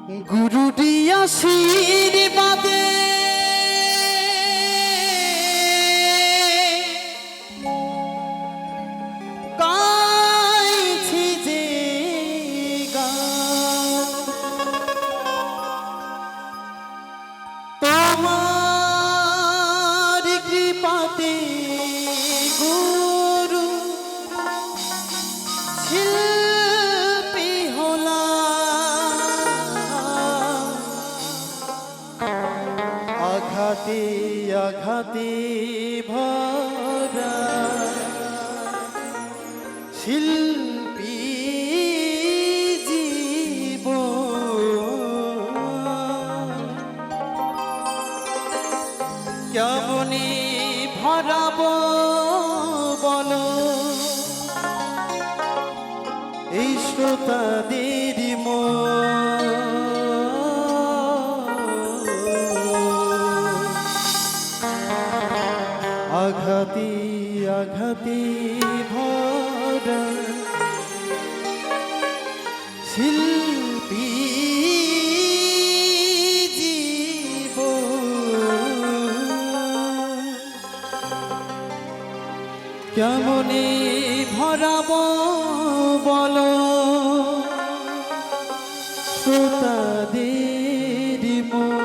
গুরুরি আশীর্বাদে গাইছি যে গান, তোমার কৃপাতে গুরু শিল্পী হলাম। আঘাতে আঘাতে ভরা শিল্পী জীবন, কেমনে ভরাবো বলো এই শ্রোতাদের মন। আঘাতে আঘাতে ভরা শিল্পী জীবন, কেমনে ভরাবো বলো শ্রোতাদের মন।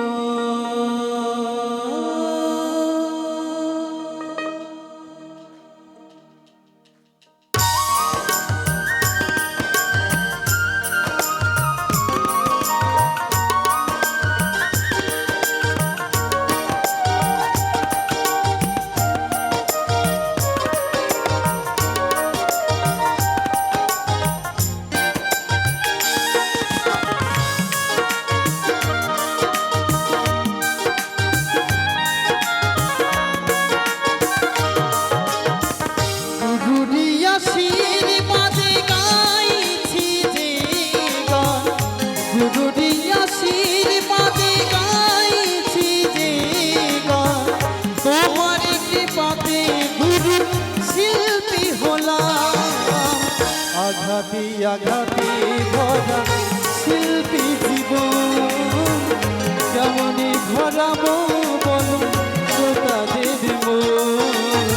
আঘাতে আঘাতে ভরা শিল্পী জীবন, কেমনে ভরাবো বলো শ্রোতাদের মন।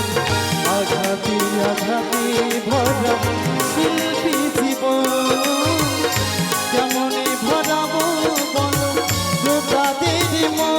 আঘাতে আঘাতে ভরা শিল্পী জীবন, কেমনে ভরাবো বলো শ্রোতাদের মন।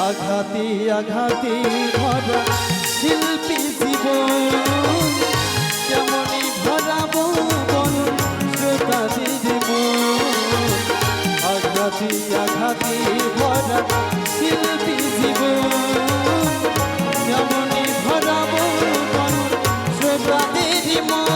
আঘাতে আঘাতে ভরা শিল্পী জীবন, কেমনে ভরাবো বলো শ্রোতাদের মন। আঘাতে আঘাতে ভরা শিল্পী জীবন, কেমনে ভরাবো বলো শ্রোতাদের মন।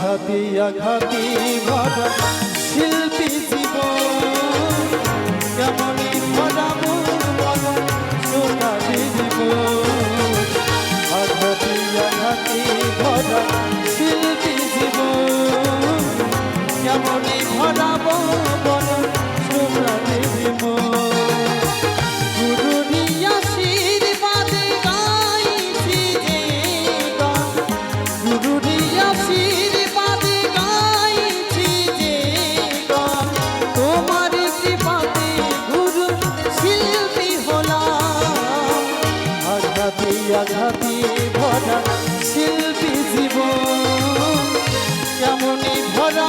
আঘাতে আঘাতে ভরা শিল্পী জীবন কেমনই ভরাবো বলো সোনালি জীবন আঘাতে আঘাতে ভরা শিল্পী জীবন কেমনই ভরাবো বলো সোনালি জীবন আঘাতে ভরা শিল্পী জীবন কেমনই ভরা